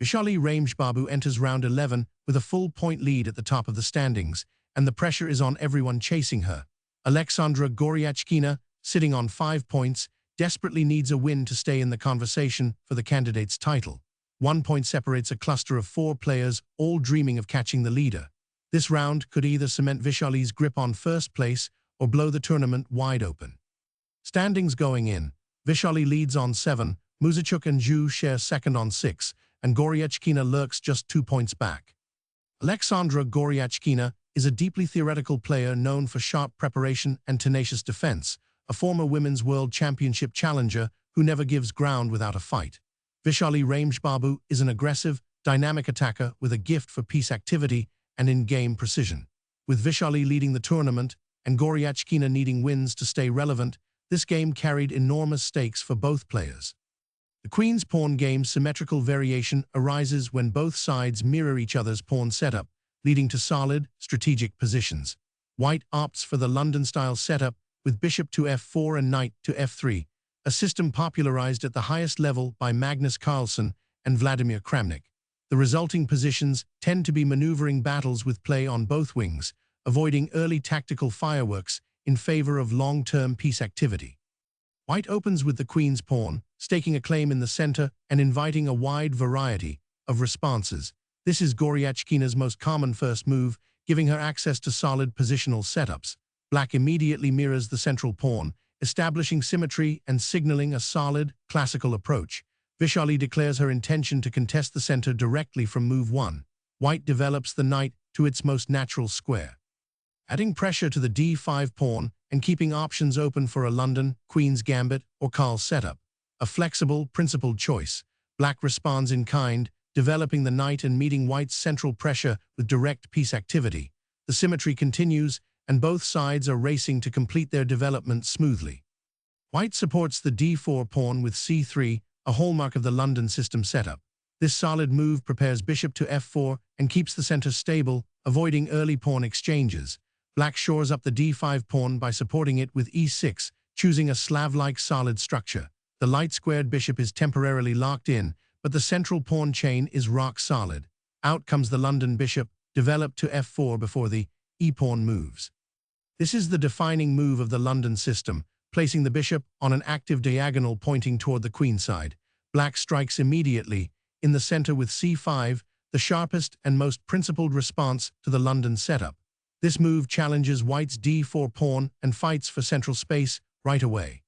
Vaishali Rameshbabu enters round 11 with a full-point lead at the top of the standings, and the pressure is on everyone chasing her. Aleksandra Goryachkina, sitting on 5 points, desperately needs a win to stay in the conversation for the candidate's title. 1 point separates a cluster of 4 players, all dreaming of catching the leader. This round could either cement Vaishali's grip on first place or blow the tournament wide open. Standings going in: Vaishali leads on 7, Muzachuk and Zhu share second on 6, and Goryachkina lurks just 2 points back. Aleksandra Goryachkina is a deeply theoretical player known for sharp preparation and tenacious defense, a former Women's World Championship challenger who never gives ground without a fight. Vaishali Rameshbabu is an aggressive, dynamic attacker with a gift for piece activity and in-game precision. With Vaishali leading the tournament and Goryachkina needing wins to stay relevant, this game carried enormous stakes for both players. The Queen's Pawn game's symmetrical variation arises when both sides mirror each other's pawn setup, leading to solid, strategic positions. White opts for the London-style setup with bishop to f4 and knight to f3, a system popularized at the highest level by Magnus Carlsen and Vladimir Kramnik. The resulting positions tend to be maneuvering battles with play on both wings, avoiding early tactical fireworks in favor of long-term piece activity. White opens with the Queen's Pawn, staking a claim in the center and inviting a wide variety of responses. This is Goryachkina's most common first move, giving her access to solid positional setups. Black immediately mirrors the central pawn, establishing symmetry and signaling a solid, classical approach. Vaishali declares her intention to contest the center directly from move 1. White develops the knight to its most natural square, adding pressure to the d5 pawn and keeping options open for a London, Queen's Gambit, or Karl setup. A flexible, principled choice. Black responds in kind, developing the knight and meeting White's central pressure with direct piece activity. The symmetry continues, and both sides are racing to complete their development smoothly. White supports the d4 pawn with c3, a hallmark of the London system setup. This solid move prepares bishop to f4 and keeps the center stable, avoiding early pawn exchanges. Black shores up the d5 pawn by supporting it with e6, choosing a Slav-like solid structure. The light-squared bishop is temporarily locked in, but the central pawn chain is rock solid. Out comes the London bishop, developed to f4 before the e-pawn moves. This is the defining move of the London system, placing the bishop on an active diagonal pointing toward the queen side. Black strikes immediately, in the center with c5, the sharpest and most principled response to the London setup. This move challenges White's d4 pawn and fights for central space right away.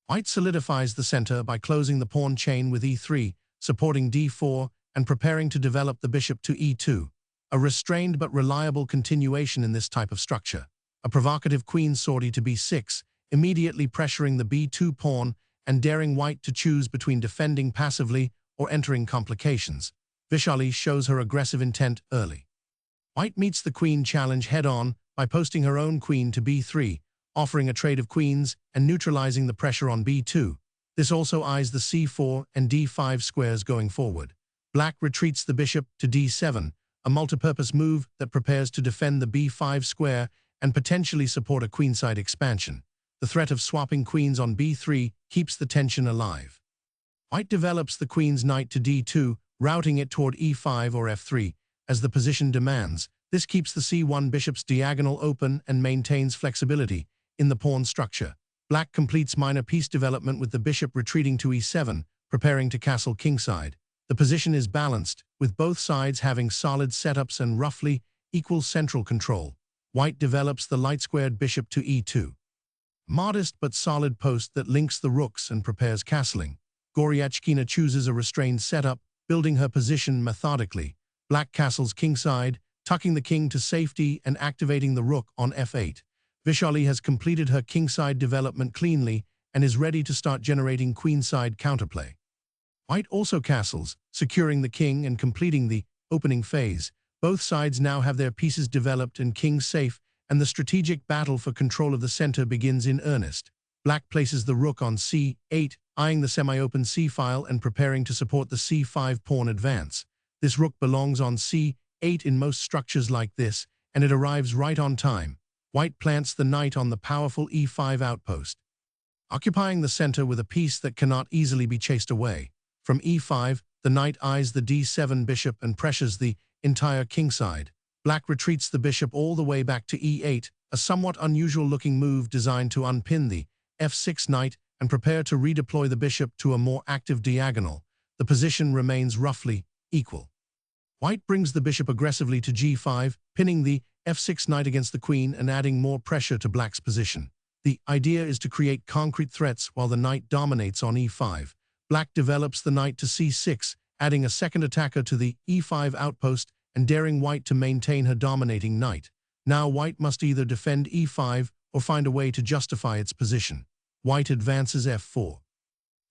White solidifies the center by closing the pawn chain with e3, supporting d4, and preparing to develop the bishop to e2. A restrained but reliable continuation in this type of structure. A provocative queen sortie to b6, immediately pressuring the b2 pawn and daring White to choose between defending passively or entering complications. Vaishali shows her aggressive intent early. White meets the queen challenge head-on by posting her own queen to b3, offering a trade of queens and neutralizing the pressure on b2. This also eyes the c4 and d5 squares going forward. Black retreats the bishop to d7, a multipurpose move that prepares to defend the b5 square and potentially support a queenside expansion. The threat of swapping queens on b3 keeps the tension alive. White develops the queen's knight to d2, routing it toward e5 or f3, as the position demands. This keeps the c1 bishop's diagonal open and maintains flexibility in the pawn structure. Black completes minor piece development with the bishop retreating to e7, preparing to castle kingside. The position is balanced, with both sides having solid setups and roughly equal central control. White develops the light-squared bishop to e2. Modest but solid post that links the rooks and prepares castling. Goryachkina chooses a restrained setup, building her position methodically. Black castles kingside, tucking the king to safety and activating the rook on f8. Vaishali has completed her kingside development cleanly and is ready to start generating queenside counterplay. White also castles, securing the king and completing the opening phase. Both sides now have their pieces developed and kings safe, and the strategic battle for control of the center begins in earnest. Black places the rook on c8, eyeing the semi-open c-file and preparing to support the c5 pawn advance. This rook belongs on c8 in most structures like this, and it arrives right on time. White plants the knight on the powerful e5 outpost, occupying the center with a piece that cannot easily be chased away. From e5, The knight eyes the d7 bishop and pressures the entire kingside. Black retreats the bishop all the way back to e8, a somewhat unusual-looking move designed to unpin the f6 knight and prepare to redeploy the bishop to a more active diagonal. The position remains roughly equal. White brings the bishop aggressively to g5, pinning the f6 knight against the queen and adding more pressure to black's position. The idea is to create concrete threats while the knight dominates on e5. Black develops the knight to c6, adding a second attacker to the e5 outpost and daring white to maintain her dominating knight. Now white must either defend e5 or find a way to justify its position. White advances f4,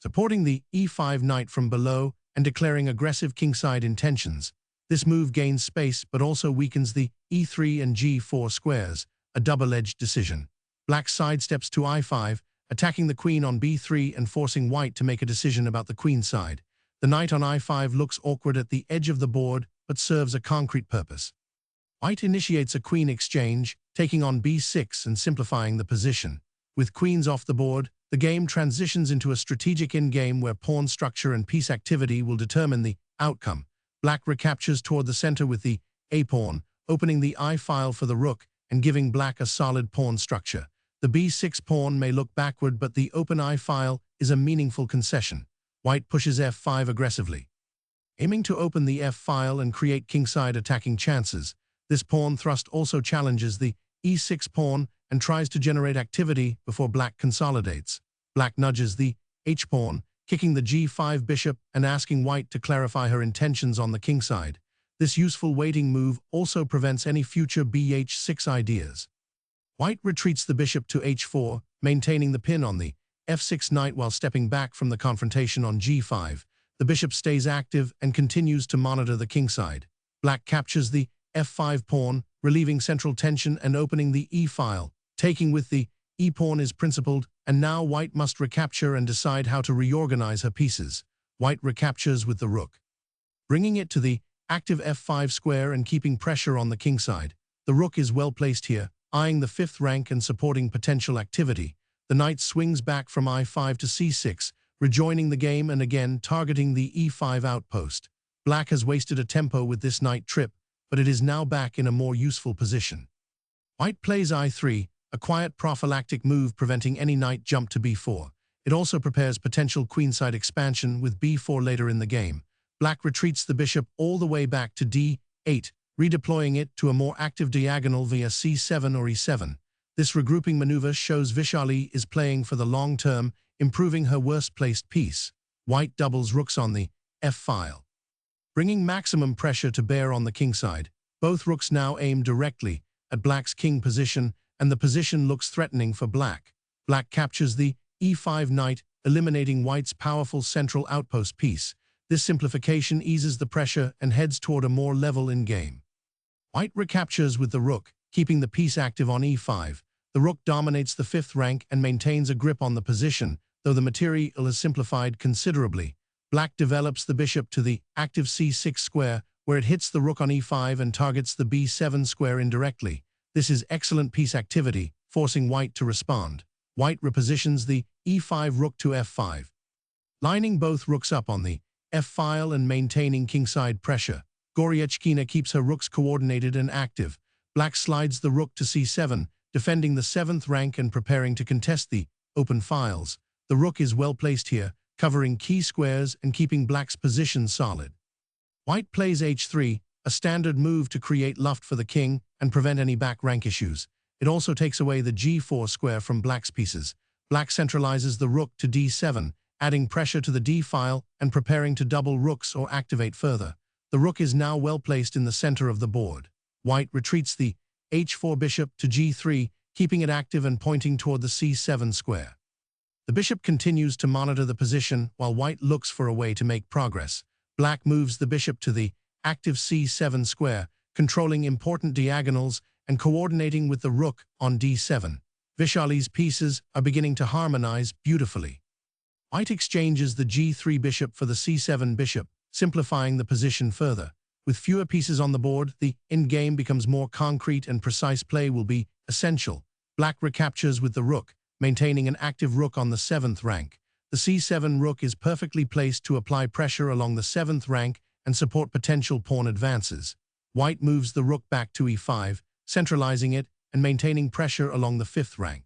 supporting the e5 knight from below and declaring aggressive kingside intentions. This move gains space but also weakens the e3 and g4 squares, a double-edged decision. Black sidesteps to i5, attacking the queen on b3 and forcing white to make a decision about the queen side. The knight on i5 looks awkward at the edge of the board but serves a concrete purpose. White initiates a queen exchange, taking on b6 and simplifying the position. With queens off the board, the game transitions into a strategic endgame where pawn structure and piece activity will determine the outcome. Black recaptures toward the center with the a-pawn, opening the I-file for the rook and giving black a solid pawn structure. The b6 pawn may look backward, but the open I-file is a meaningful concession. White pushes f5 aggressively, aiming to open the f-file and create kingside attacking chances. This pawn thrust also challenges the e6 pawn and tries to generate activity before black consolidates. Black nudges the h-pawn, kicking the g5 bishop and asking white to clarify her intentions on the kingside. This useful waiting move also prevents any future bh6 ideas. White retreats the bishop to h4, maintaining the pin on the f6 knight while stepping back from the confrontation on g5. The bishop stays active and continues to monitor the kingside. Black captures the f5 pawn, relieving central tension and opening the e-file. Taking with the e-pawn is principled, and now white must recapture and decide how to reorganize her pieces. White recaptures with the rook, bringing it to the active f5 square and keeping pressure on the kingside. The rook is well placed here, eyeing the fifth rank and supporting potential activity. The knight swings back from i5 to c6, rejoining the game and again targeting the e5 outpost. Black has wasted a tempo with this knight trip, but it is now back in a more useful position. White plays i3, a quiet prophylactic move preventing any knight jump to b4. It also prepares potential queenside expansion with b4 later in the game. Black retreats the bishop all the way back to d8, redeploying it to a more active diagonal via c7 or e7. This regrouping maneuver shows Vaishali is playing for the long term, improving her worst-placed piece. White doubles rooks on the f-file, bringing maximum pressure to bear on the kingside. Both rooks now aim directly at black's king position, and the position looks threatening for black. Black captures the e5 knight, eliminating white's powerful central outpost piece. This simplification eases the pressure and heads toward a more level endgame. White recaptures with the rook, keeping the piece active on e5. The rook dominates the fifth rank and maintains a grip on the position, though the material is simplified considerably. Black develops the bishop to the active c6 square, where it hits the rook on e5 and targets the b7 square indirectly. This is excellent piece activity, forcing white to respond. White repositions the e5 rook to f5, lining both rooks up on the f-file and maintaining kingside pressure. Goryachkina keeps her rooks coordinated and active. Black slides the rook to c7, defending the seventh rank and preparing to contest the open files. The rook is well placed here, covering key squares and keeping black's position solid. White plays h3, a standard move to create luft for the king and prevent any back rank issues. It also takes away the g4 square from black's pieces. Black centralizes the rook to d7, adding pressure to the d-file and preparing to double rooks or activate further. The rook is now well placed in the center of the board. White retreats the h4 bishop to g3, keeping it active and pointing toward the c7 square. The bishop continues to monitor the position while white looks for a way to make progress. Black moves the bishop to the active c7 square, controlling important diagonals and coordinating with the rook on d7. Vaishali's pieces are beginning to harmonize beautifully. White exchanges the g3 bishop for the c7 bishop, simplifying the position further. With fewer pieces on the board, the endgame becomes more concrete and precise play will be essential. Black recaptures with the rook, maintaining an active rook on the seventh rank. the c7 rook is perfectly placed to apply pressure along the 7th rank and support potential pawn advances. White moves the rook back to e5, centralizing it and maintaining pressure along the 5th rank.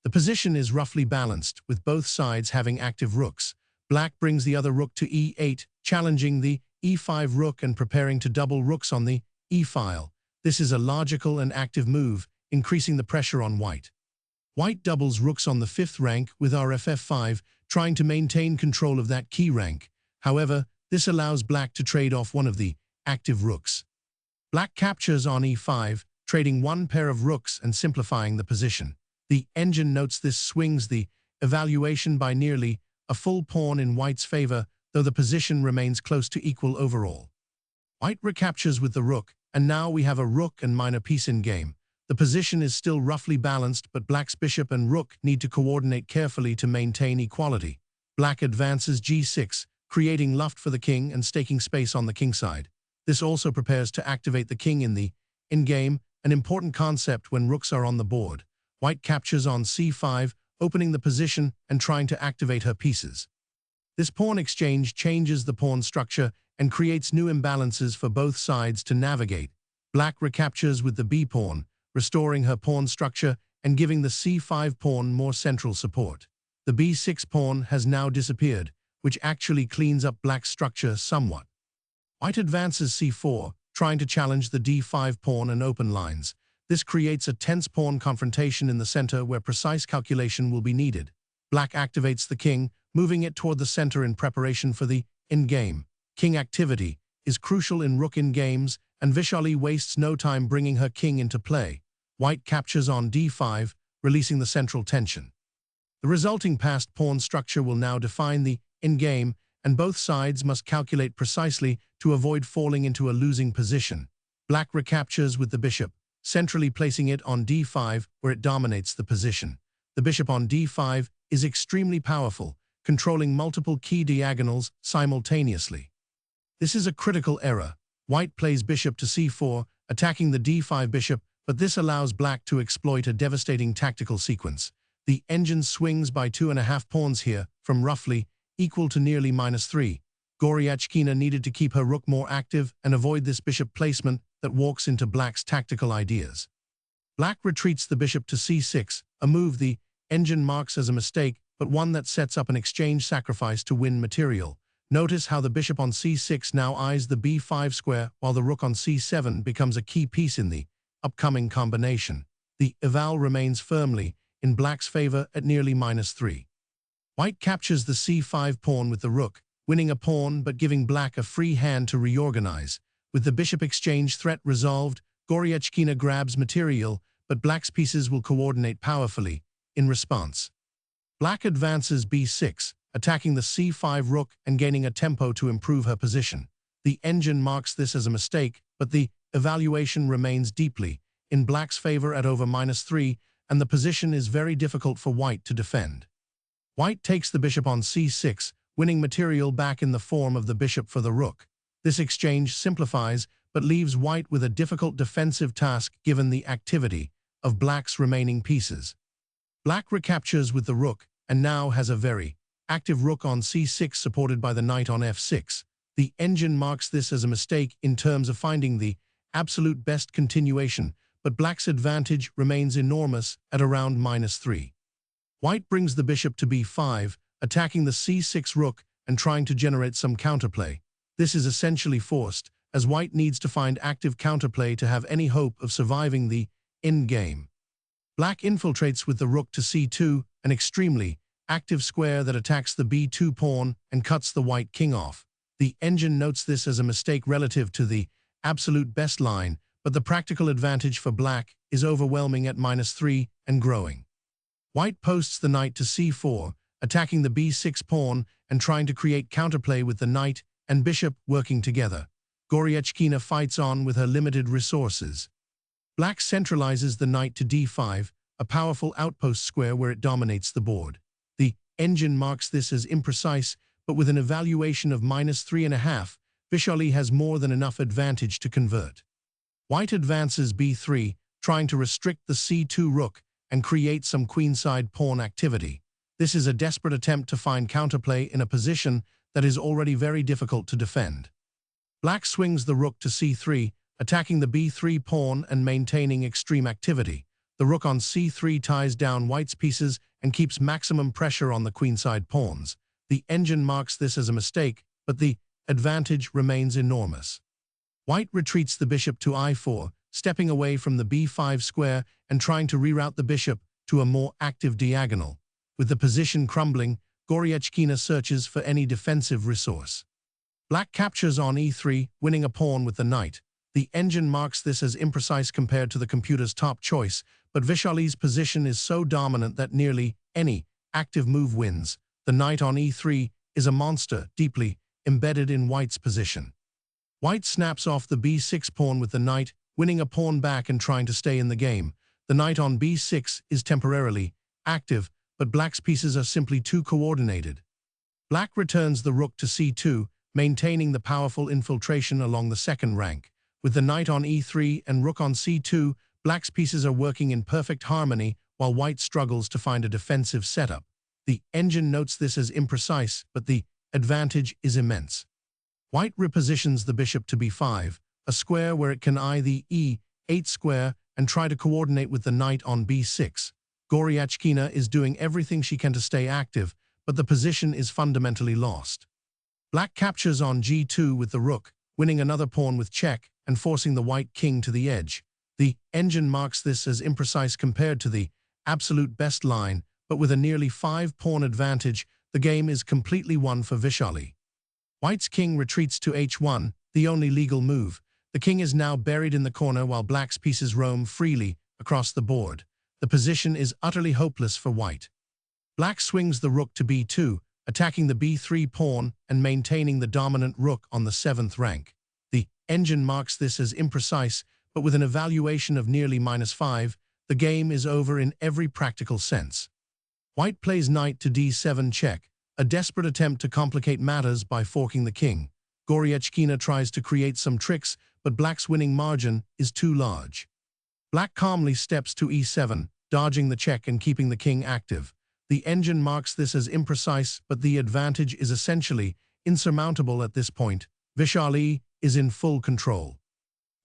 The position is roughly balanced, with both sides having active rooks. Black brings the other rook to e8, challenging the e5 rook and preparing to double rooks on the e-file. This is a logical and active move, increasing the pressure on white. White doubles rooks on the 5th rank with rff5, trying to maintain control of that key rank. However, this allows black to trade off one of the active rooks. Black captures on e5, trading one pair of rooks and simplifying the position. The engine notes this swings the evaluation by nearly a full pawn in white's favor, though the position remains close to equal overall. White recaptures with the rook, and now we have a rook and minor piece in game. The position is still roughly balanced, but black's bishop and rook need to coordinate carefully to maintain equality. Black advances g6, creating luft for the king and staking space on the kingside. This also prepares to activate the king in the endgame, an important concept when rooks are on the board. White captures on c5, opening the position and trying to activate her pieces. This pawn exchange changes the pawn structure and creates new imbalances for both sides to navigate. Black recaptures with the b-pawn, restoring her pawn structure and giving the c5 pawn more central support. The b6 pawn has now disappeared, which actually cleans up black's structure somewhat. White advances c4, trying to challenge the d5 pawn and open lines. This creates a tense pawn confrontation in the center where precise calculation will be needed. Black activates the king, moving it toward the center in preparation for the endgame. King activity is crucial in rook endgames, and Vaishali wastes no time bringing her king into play. White captures on d5, releasing the central tension. The resulting passed pawn structure will now define the endgame, and both sides must calculate precisely to avoid falling into a losing position. Black recaptures with the bishop, centrally placing it on d5 where it dominates the position. The bishop on d5 is extremely powerful, controlling multiple key diagonals simultaneously. This is a critical error. White plays bishop to c4, attacking the d5 bishop, but this allows black to exploit a devastating tactical sequence. The engine swings by 2.5 pawns here, from roughly equal to nearly -3. Goryachkina needed to keep her rook more active and avoid this bishop placement that walks into black's tactical ideas. Black retreats the bishop to c6, a move the engine marks as a mistake, but one that sets up an exchange sacrifice to win material. Notice how the bishop on c6 now eyes the b5 square, while the rook on c7 becomes a key piece in the upcoming combination. The eval remains firmly in black's favor at nearly -3. White captures the c5 pawn with the rook, winning a pawn but giving black a free hand to reorganize. With the bishop exchange threat resolved, Goryachkina grabs material, but black's pieces will coordinate powerfully in response. Black advances b6, attacking the c5 rook and gaining a tempo to improve her position. The engine marks this as a mistake, but the evaluation remains deeply in black's favor at over -3, and the position is very difficult for white to defend. White takes the bishop on c6, winning material back in the form of the bishop for the rook. This exchange simplifies, but leaves white with a difficult defensive task given the activity of black's remaining pieces. Black recaptures with the rook, and now has a very active rook on c6 supported by the knight on f6. The engine marks this as a mistake in terms of finding the absolute best continuation, but black's advantage remains enormous at around -3. White brings the bishop to b5, attacking the c6 rook and trying to generate some counterplay. This is essentially forced, as white needs to find active counterplay to have any hope of surviving the endgame. Black infiltrates with the rook to c2, an extremely active square that attacks the b2 pawn and cuts the white king off. The engine notes this as a mistake relative to the absolute best line, but the practical advantage for black is overwhelming at -3 and growing. White posts the knight to c4, attacking the b6 pawn and trying to create counterplay with the knight and bishop working together. Goryachkina fights on with her limited resources. Black centralizes the knight to d5, a powerful outpost square where it dominates the board. The engine marks this as imprecise, but with an evaluation of -3.5, Vaishali has more than enough advantage to convert. White advances b3, trying to restrict the c2 rook and create some queenside pawn activity. This is a desperate attempt to find counterplay in a position that is already very difficult to defend. Black swings the rook to c3, attacking the b3 pawn and maintaining extreme activity. The rook on c3 ties down white's pieces and keeps maximum pressure on the queenside pawns. The engine marks this as a mistake, but the advantage remains enormous. White retreats the bishop to i4, stepping away from the b5 square and trying to reroute the bishop to a more active diagonal. With the position crumbling, Goryachkina searches for any defensive resource. Black captures on e3, winning a pawn with the knight. The engine marks this as imprecise compared to the computer's top choice, but Vaishali's position is so dominant that nearly any active move wins. The knight on e3 is a monster deeply embedded in white's position. White snaps off the b6 pawn with the knight, winning a pawn back and trying to stay in the game. The knight on b6 is temporarily active, but black's pieces are simply too coordinated. Black returns the rook to c2, maintaining the powerful infiltration along the second rank. With the knight on e3 and rook on c2, black's pieces are working in perfect harmony while white struggles to find a defensive setup. The engine notes this as imprecise, but the advantage is immense. White repositions the bishop to b5, a square where it can eye the e8 square and try to coordinate with the knight on b6. Goryachkina is doing everything she can to stay active, but the position is fundamentally lost. Black captures on g2 with the rook, winning another pawn with check and forcing the white king to the edge. The engine marks this as imprecise compared to the absolute best line, but with a nearly 5-pawn advantage, the game is completely won for Vaishali. White's king retreats to h1, the only legal move. The king is now buried in the corner while black's pieces roam freely across the board. The position is utterly hopeless for white. Black swings the rook to b2, attacking the b3 pawn and maintaining the dominant rook on the 7th rank. The engine marks this as imprecise, but with an evaluation of nearly -5, the game is over in every practical sense. White plays knight to d7 check, a desperate attempt to complicate matters by forking the king. Goryachkina tries to create some tricks, but black's winning margin is too large. Black calmly steps to e7, dodging the check and keeping the king active. The engine marks this as imprecise, but the advantage is essentially insurmountable at this point. Vaishali is in full control.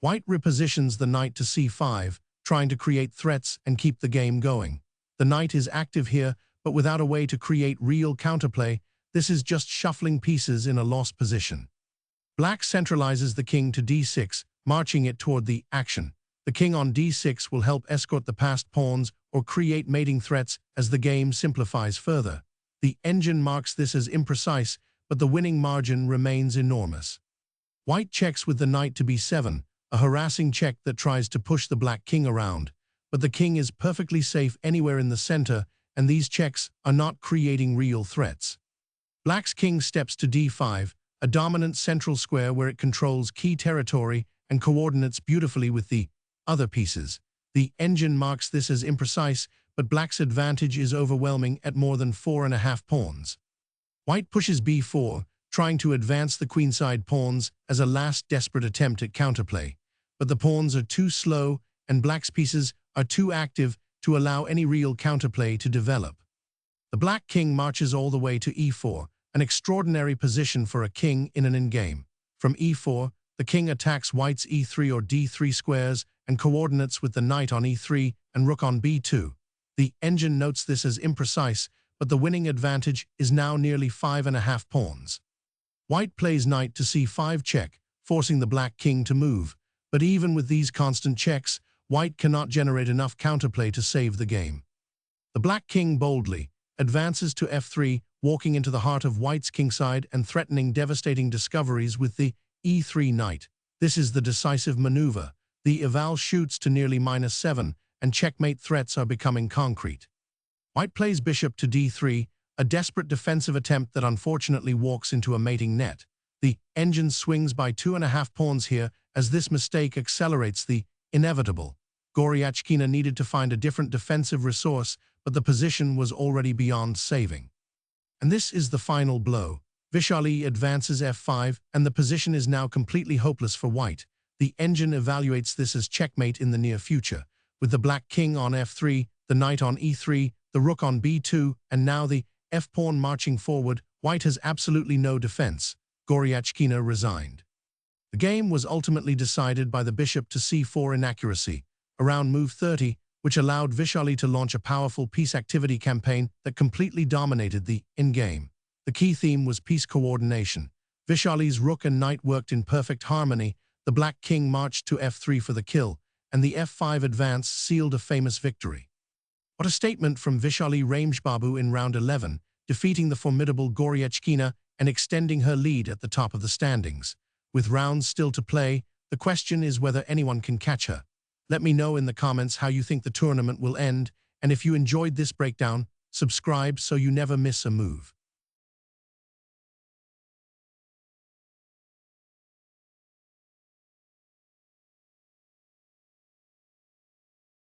White repositions the knight to c5, trying to create threats and keep the game going. The knight is active here, but without a way to create real counterplay. This is just shuffling pieces in a lost position. Black centralizes the king to d6, marching it toward the action. The king on d6 will help escort the passed pawns or create mating threats as the game simplifies further. The engine marks this as imprecise, but the winning margin remains enormous. White checks with the knight to b7, a harassing check that tries to push the black king around. But the king is perfectly safe anywhere in the center, and these checks are not creating real threats. Black's king steps to d5, a dominant central square where it controls key territory and coordinates beautifully with the other pieces. The engine marks this as imprecise, but black's advantage is overwhelming at more than 4.5 pawns. White pushes b4, trying to advance the queenside pawns as a last desperate attempt at counterplay. But the pawns are too slow and black's pieces are too active to allow any real counterplay to develop. The black king marches all the way to e4, an extraordinary position for a king in an endgame. From e4, the king attacks white's e3 or d3 squares and coordinates with the knight on e3 and rook on b2. The engine notes this as imprecise, but the winning advantage is now nearly 5.5 pawns. White plays knight to c5 check, forcing the black king to move. But even with these constant checks, white cannot generate enough counterplay to save the game. The black king boldly advances to f3, walking into the heart of white's kingside and threatening devastating discoveries with the e3 knight. This is the decisive maneuver. The eval shoots to nearly -7, and checkmate threats are becoming concrete. White plays bishop to d3, a desperate defensive attempt that unfortunately walks into a mating net. The engine swings by 2.5 pawns here, as this mistake accelerates the inevitable. Goryachkina needed to find a different defensive resource, but the position was already beyond saving. And this is the final blow. Vaishali advances f5, and the position is now completely hopeless for white. The engine evaluates this as checkmate in the near future. With the black king on f3, the knight on e3, the rook on b2, and now the f-pawn marching forward. White has absolutely no defense. Goryachkina resigned. The game was ultimately decided by the bishop to c4 inaccuracy, around move 30, which allowed Vaishali to launch a powerful piece activity campaign that completely dominated the endgame. The key theme was piece coordination. Vaishali's rook and knight worked in perfect harmony, the black king marched to f3 for the kill, and the f5 advance sealed a famous victory. What a statement from Vaishali Rameshbabu in round 11, defeating the formidable Goryachkina and extending her lead at the top of the standings. With rounds still to play, the question is whether anyone can catch her. Let me know in the comments how you think the tournament will end, and if you enjoyed this breakdown, subscribe so you never miss a move.